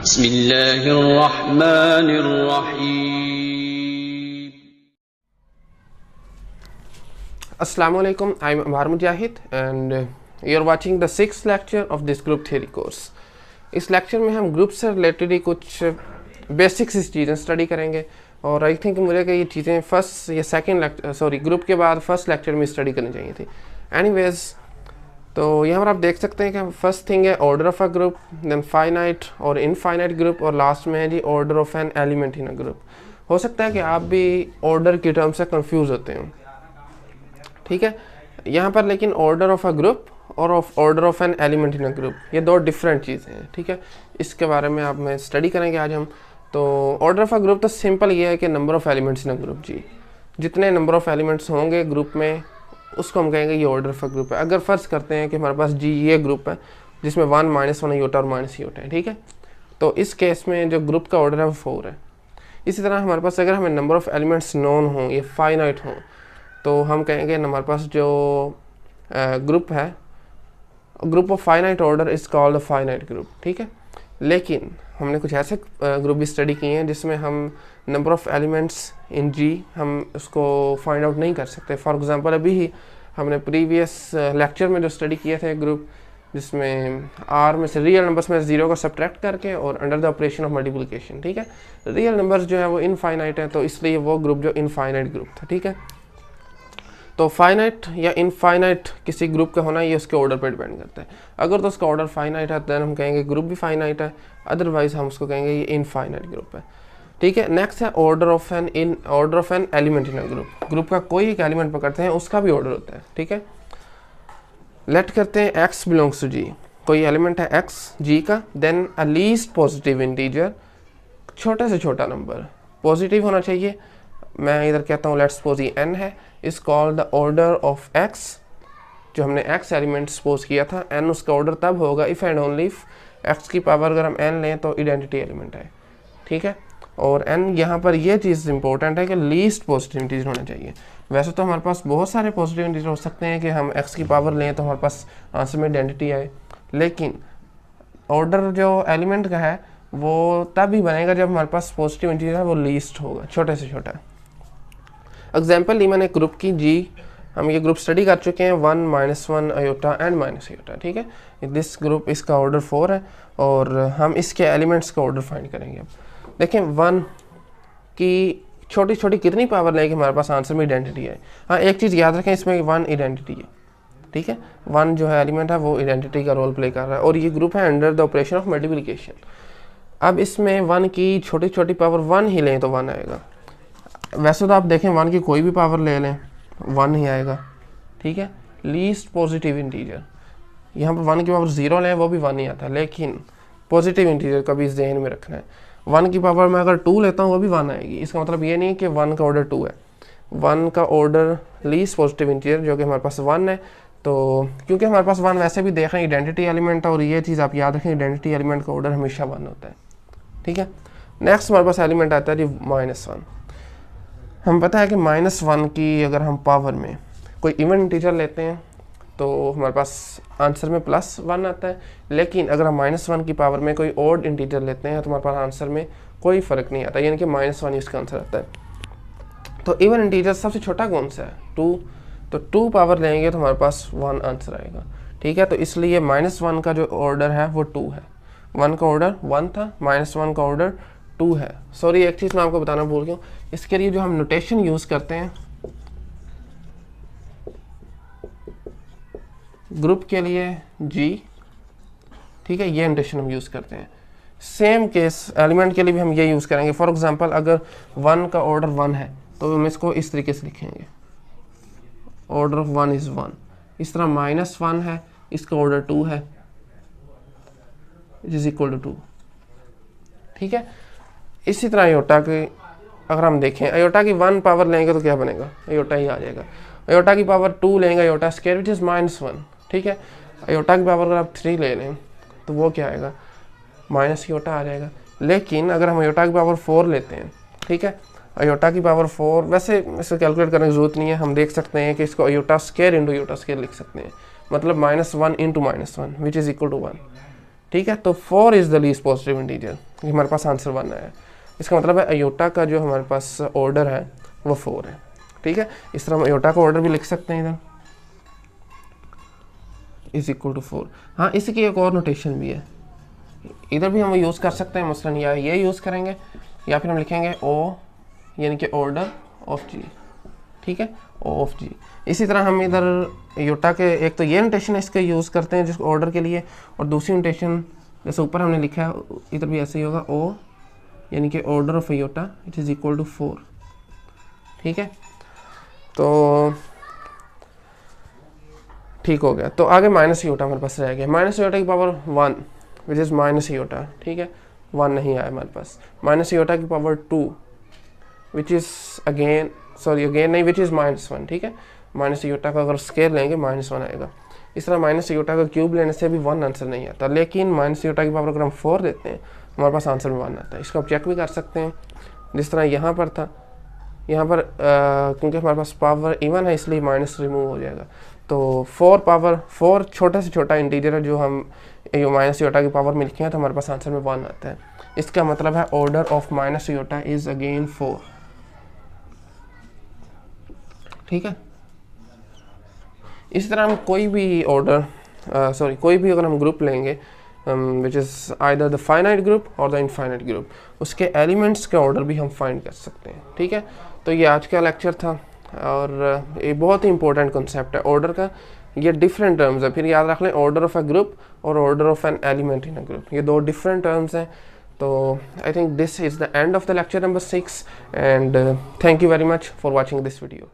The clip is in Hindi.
बिस्मिल्लाहिर्रहमानिर्रहीम। Assalamu alaikum, I'm Ammar-Mujahid and you're watching the 6th lecture of this group theory course. इस लेक्चर में हम ग्रुप से रिलेटेड ही कुछ बेसिक्स चीज़ें स्टडी करेंगे और आई थिंक मुझे कि ये चीज़ें फर्स्ट या सेकंड ग्रुप के बाद फर्स्ट लेक्चर में स्टडी करनी चाहिए थी। एनीवेज, तो यहाँ पर आप देख सकते हैं कि फर्स्ट थिंग है order of a group, then finite और इनफाइनाइट ग्रुप, और लास्ट में है जी order of an element in a group. हो सकता है कि आप भी ऑर्डर की टर्म से कंफ्यूज होते हो, ठीक है। यहाँ पर लेकिन ऑर्डर ऑफ अ ग्रुप और order of an element in a group, ये दो डिफरेंट चीज़ें हैं, ठीक है। इसके बारे में आप में स्टडी करेंगे आज हम। तो ऑर्डर ऑफ अ ग्रुप तो सिंपल ये है कि number of elements in a group, जी जितने नंबर ऑफ एलिमेंट्स होंगे ग्रुप में उसको हम कहेंगे ये ऑर्डर ऑफ अ ग्रुप है। अगर फर्ज करते हैं कि हमारे पास जी ये ग्रुप है जिसमें 1 -1 योटा और माइनस योटा है, ठीक है, तो इस केस में जो ग्रुप का ऑर्डर है वो 4 है। इसी तरह हमारे पास अगर हमें नंबर ऑफ एलिमेंट्स नोन हों, ये फाइनाइट हों, तो हम कहेंगे हमारे पास जो ग्रुप है, group of finite order is called finite group, ठीक है। लेकिन हमने कुछ ऐसे ग्रुप भी स्टडी किए हैं जिसमें हम नंबर ऑफ एलिमेंट्स इन जी हम उसको फाइंड आउट नहीं कर सकते। फॉर एग्जांपल अभी ही हमने प्रीवियस लेक्चर में जो स्टडी किए थे ग्रुप जिसमें आर में से रियल नंबर्स में 0 को सब्ट्रैक्ट करके और under the operation of multiplication, ठीक है। रियल नंबर्स जो है वो इनफाइनाइट है, तो इसलिए वो ग्रुप जो इनफाइनाइट ग्रुप था, ठीक है। तो फाइनाइट या इनफाइनाइट किसी ग्रुप का होना ये उसके ऑर्डर पर डिपेंड करता है। अगर तो उसका ऑर्डर फाइनाइट है तो हम कहेंगे ग्रुप भी फाइनाइट है, अदरवाइज हम उसको कहेंगे ये इनफाइनाइट ग्रुप है, ठीक है। नेक्स्ट है order of an element in a group. Group का कोई एक एलिमेंट पकड़ते हैं उसका भी ऑर्डर होता है, ठीक है। लेट करते हैं x बिलोंग्स टू जी, कोई एलिमेंट है x जी का, then a least positive integer, छोटे से छोटा नंबर पॉजिटिव होना चाहिए। मैं इधर कहता हूँ लेट्स सपोज ये n है, is called the order of x। जो हमने x एलिमेंट सपोज किया था n, उसका ऑर्डर तब होगा if and only if x की पावर अगर हम n लें तो आइडेंटिटी एलिमेंट है, ठीक है। और n यहाँ पर ये चीज़ इंपॉर्टेंट है कि लीस्ट पॉजिटिव इंटीजर होना चाहिए। वैसे तो हमारे पास बहुत सारे पॉजिटिव इंटीजर हो सकते हैं कि हम x की पावर लें तो हमारे पास आंसर में आइडेंटिटी आए, लेकिन ऑर्डर जो एलिमेंट का है वो तब ही बनेगा जब हमारे पास पॉजिटिव इंटीजर है वो लीस्ट होगा, छोटे से छोटा। एग्जाम्पल ली मैंने ग्रुप की जी, हम ये ग्रुप स्टडी कर चुके हैं 1 -1 अयोटा एंड माइनस अयोटा, ठीक है। दिस ग्रुप इसका ऑर्डर 4 है और हम इसके एलिमेंट्स का ऑर्डर फाइंड करेंगे। अब देखें 1 की छोटी छोटी कितनी पावर लेके हमारे पास आंसर में आइडेंटिटी है। हाँ, एक चीज़ याद रखें, इसमें 1 आइडेंटिटी है, ठीक है। 1 जो है एलिमेंट है वो आइडेंटिटी का रोल प्ले कर रहा है और ये ग्रुप है under the operation of multiplication. अब इसमें 1 की छोटी छोटी पावर 1 ही लें तो 1 आएगा। वैसे तो आप देखें 1 की कोई भी पावर ले लें 1 ही आएगा, ठीक है। लीस्ट पॉजिटिव इंटीजर, यहाँ पर 1 की पावर 0 लें वो भी 1 ही आता है, लेकिन पॉजिटिव इंटीजर का भी ज़हन में रखना है। 1 की पावर मैं अगर 2 लेता हूँ वो भी 1 आएगी। इसका मतलब ये नहीं कि 1 का ऑर्डर 2 है, 1 का ऑर्डर लीस्ट पॉजिटिव इंटीजर जो कि हमारे पास 1 है। तो क्योंकि हमारे पास 1 वैसे भी देख रहे हैं आइडेंटिटी एलिमेंट, और ये चीज़ आप याद रखें आइडेंटिटी एलिमेंट का ऑर्डर हमेशा 1 होता है, ठीक है। नेक्स्ट हमारे पास एलिमेंट आता है जी -1। हम पता है कि -1 की अगर हम पावर में कोई इवन इंटीजर लेते हैं तो हमारे पास आंसर में +1 आता है, लेकिन अगर हम -1 की पावर में कोई ऑड इंटीजर लेते हैं तो हमारे पास आंसर में कोई फ़र्क नहीं आता, यानी कि -1 इसका आंसर आता है। तो इवन इंटीजर सबसे छोटा कौन सा है? 2, तो 2 पावर लेंगे तो हमारे पास 1 आंसर आएगा, ठीक है। तो इसलिए -1 का जो ऑर्डर है वो 2 है। 1 का ऑर्डर 1 था, -1 का ऑर्डर 2 है। सॉरी, एक चीज़ मैं आपको बताना भूल गया, इसके लिए जो हम नोटेशन यूज़ करते हैं ग्रुप के लिए जी, ठीक है, ये नोटेशन हम यूज़ करते हैं। सेम केस एलिमेंट के लिए भी हम ये यूज़ करेंगे। फॉर एग्जांपल अगर 1 का ऑर्डर 1 है तो हम इसको इस तरीके से लिखेंगे, ऑर्डर ऑफ 1 इज़ 1। इस तरह -1 है, इसका ऑर्डर 2 है, इज इक्वल टू 2, ठीक है। इसी तरह अयोटा के अगर हम देखें, अयोटा की 1 पावर लेंगे तो क्या बनेगा? अयोटा ही आ जाएगा। अयोटा की पावर 2 लेंगे, अयोटा स्क्वायर विच इज़ -1, ठीक है। अयोटा की पावर अगर आप 3 ले लें तो वो क्या आएगा? माइनस अयोटा आ जाएगा। लेकिन अगर हम अयोटा की पावर 4 लेते हैं, ठीक है, अयोटा की पावर 4, वैसे इसे कैलकुलेट करने की ज़रूरत नहीं है, हम देख सकते हैं कि इसको iota square into iota square लिख सकते हैं, मतलब -1 into -1 which is equal to 1, ठीक है। तो 4 is the least positive integer, हमारे पास आंसर 1 आया है। इसका मतलब है अयोटा का जो हमारे पास ऑर्डर है वो 4 है। ठीक है, इस तरह हम अयोटा का ऑर्डर भी लिख सकते हैं इधर इज इक्वल टू 4। हाँ, इसकी एक और नोटेशन भी है, इधर भी हम यूज़ कर सकते हैं, मसलन या ये यूज़ करेंगे या फिर हम लिखेंगे ओ यानी कि ऑर्डर ऑफ जी। ठीक है, ओ ऑफ जी। इसी तरह हम इधर योटा के एक तो ये नोटेशन इसके यूज़ करते हैं जिस ऑर्डर के लिए, और दूसरी नोटेशन जैसे ऊपर हमने लिखा है इधर भी ऐसे ही होगा, ओ यानी कि order of iota it is equal to 4। ठीक है, तो ठीक हो गया। तो आगे माइनस योटा हमारे पास रह गया, माइनस योटा की power 1 which is minus iota. ठीक है, 1 नहीं आया हमारे पास। माइनस योटा की पावर 2 विच इज़ अगेन नहीं, विच इज़ -1। ठीक है, माइनस योटा का अगर स्केयर लेंगे -1 आएगा। इस तरह माइनस योटा का क्यूब लेने से भी 1 आंसर नहीं आता, लेकिन माइनस योटा की पावर अगर हम 4 देते हैं हमारे पास आंसर में 1 आता है। इसको आप चेक भी कर सकते हैं, जिस तरह यहाँ पर था, यहाँ पर क्योंकि हमारे पास पावर इवन है इसलिए माइनस रिमूव हो जाएगा। तो 4 पावर 4 छोटा से छोटा इंटीजर है जो हम माइनस योटा की पावर में लिखे हैं, तो हमारे पास आंसर में 1 आता है। इसका मतलब है order of minus iota is again 4। ठीक है, इसी तरह हम कोई भी ऑर्डर कोई भी अगर हम ग्रुप लेंगे which is either the finite group और द इनफाइनाइट ग्रुप, उसके एलिमेंट्स के ऑर्डर भी हम फाइंड कर सकते हैं। ठीक है, तो ये आज का लेक्चर था और ये बहुत ही इंपॉर्टेंट कॉन्सेप्ट है ऑर्डर का। ये डिफरेंट टर्म्स है, फिर याद रख लें ऑर्डर ऑफ अ ग्रुप और order of an element in a group, ये 2 डिफरेंट टर्म्स हैं। तो I think this is the end of the lecture number 6 and thank you very much for watching this video.